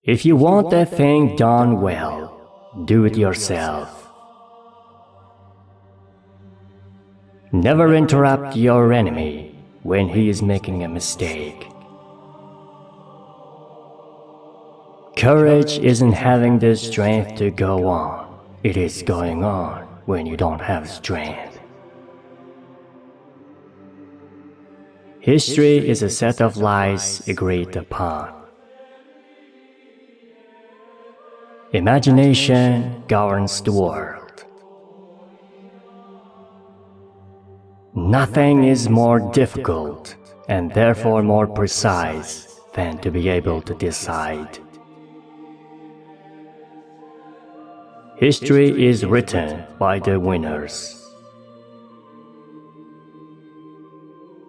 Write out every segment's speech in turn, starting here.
If you want a thing done well, do it yourself. Never interrupt your enemy when he is making a mistake. Courage isn't having the strength to go on. It is going on when you don't have strength. History is a set of lies agreed upon. Imagination governs the world. Nothing is more difficult and therefore more precise than to be able to decide. History is written by the winners.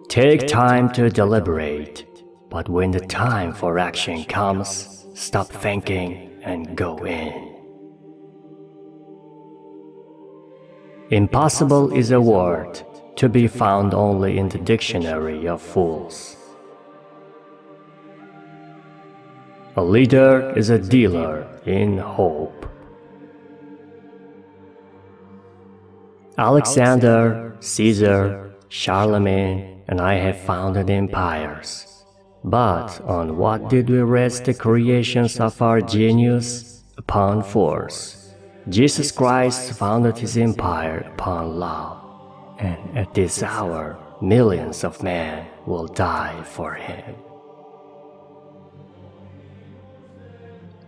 Take time to deliberate, but when the time for action comes, stop thinking and go in. Impossible is a word to be found only in the dictionary of fools. A leader is a dealer in hope. Alexander, Caesar, Charlemagne, and I have founded empires. But on what did we rest the creations of our genius? Upon force. Jesus Christ founded his empire upon love, and at this hour, millions of men will die for him.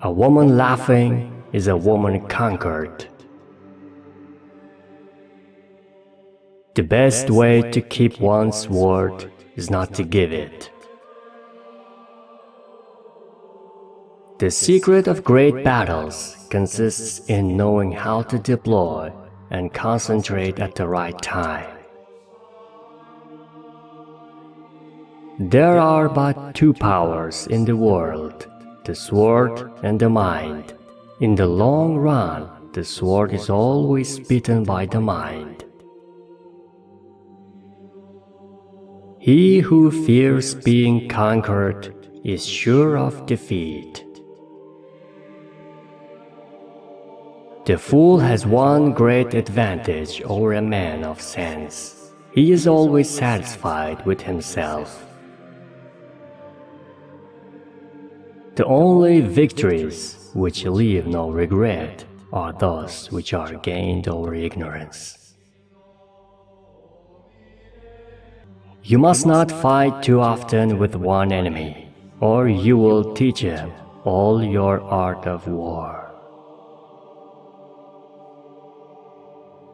A woman laughing is a woman conquered. The best way to keep one's word is not to give it. The secret of great battles consists in knowing how to deploy and concentrate at the right time. There are but two powers in the world, the sword and the mind. In the long run, the sword is always beaten by the mind. He who fears being conquered is sure of defeat. The fool has one great advantage over a man of sense. He is always satisfied with himself. The only victories which leave no regret are those which are gained over ignorance. You must not fight too often with one enemy, or you will teach him all your art of war.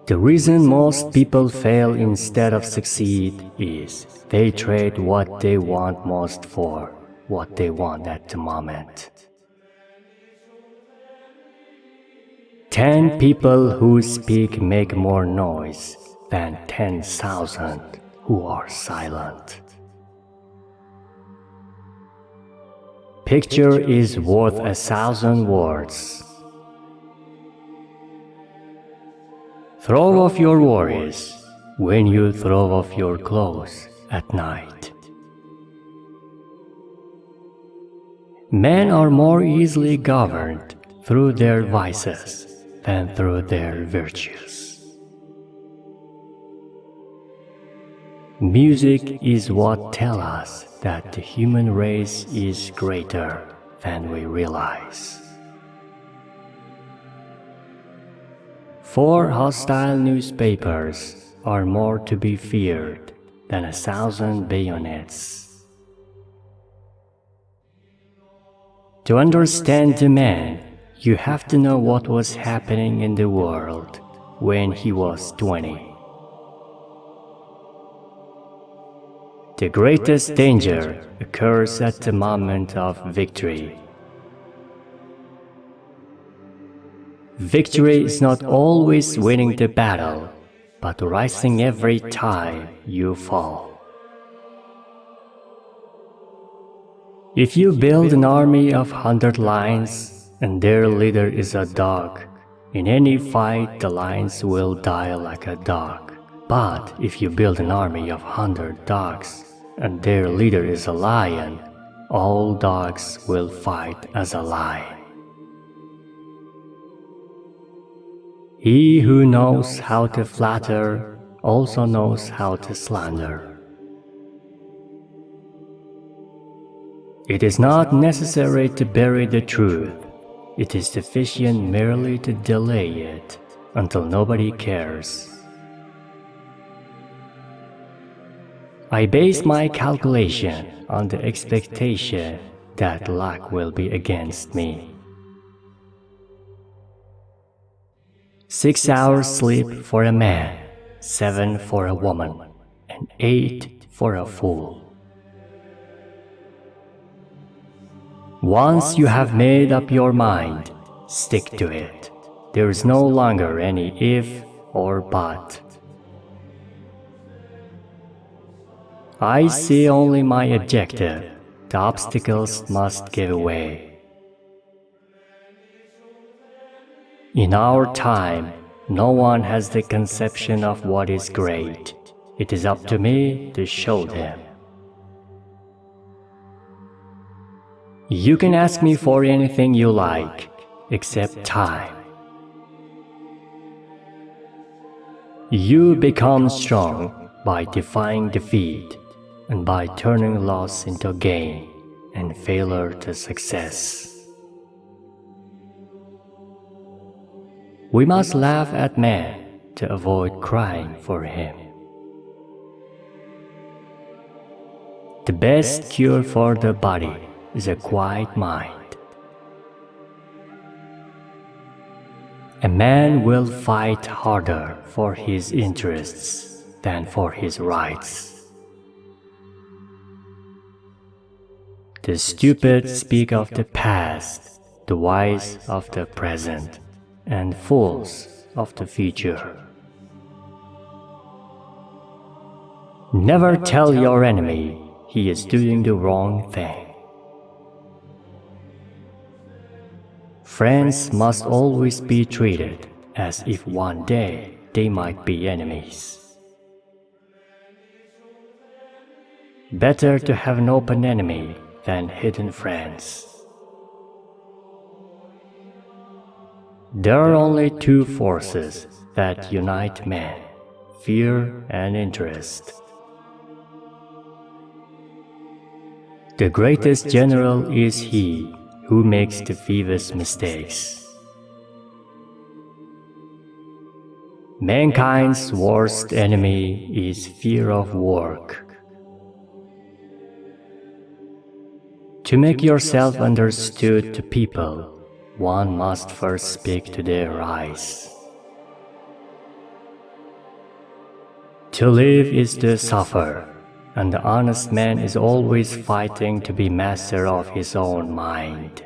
The reason most people fail instead of succeed is they trade what they want most for what they want at the moment. 10 people who speak make more noise than 10,000 who are silent. Picture is worth 1,000 words. Throw off your worries when you throw off your clothes at night. Men are more easily governed through their vices than through their virtues. Music is what tells us that the human race is greater than we realize. 4 hostile newspapers are more to be feared than 1,000 bayonets. To understand the man, you have to know what was happening in the world when he was 20. The greatest danger occurs at the moment of victory. Victory is not always winning the battle, but rising every time you fall. If you build an army of 100 lions and their leader is a dog, in any fight the lions will die like a dog. But if you build an army of 100 dogs and their leader is a lion, all dogs will fight as a lion. He who knows how to flatter also knows how to slander. It is not necessary to bury the truth. It is sufficient merely to delay it until nobody cares. I base my calculation on the expectation that luck will be against me. 6 hours sleep for a man, 7 for a woman, and 8 for a fool. Once you have made up your mind, stick to it. There is no longer any if or but. I see only my objective. The obstacles must give way. In our time, no one has the conception of what is great. It is up to me to show them. You can ask me for anything you like, except time. You become strong by defying defeat and by turning loss into gain and failure to success. We must laugh at man to avoid crying for him. The best cure for the body is a quiet mind. A man will fight harder for his interests than for his rights. The stupid speak of the past, the wise of the present, and fools of the future. Never tell your enemy he is doing the wrong thing. Friends must always be treated as if one day they might be enemies. Better to have an open enemy than hidden friends. There are only two forces that unite men, fear and interest. The greatest general is he who makes the fewest mistakes. Mankind's worst enemy is fear of work. To make yourself understood to people, one must first speak to their eyes. To live is to suffer, and the honest man is always fighting to be master of his own mind.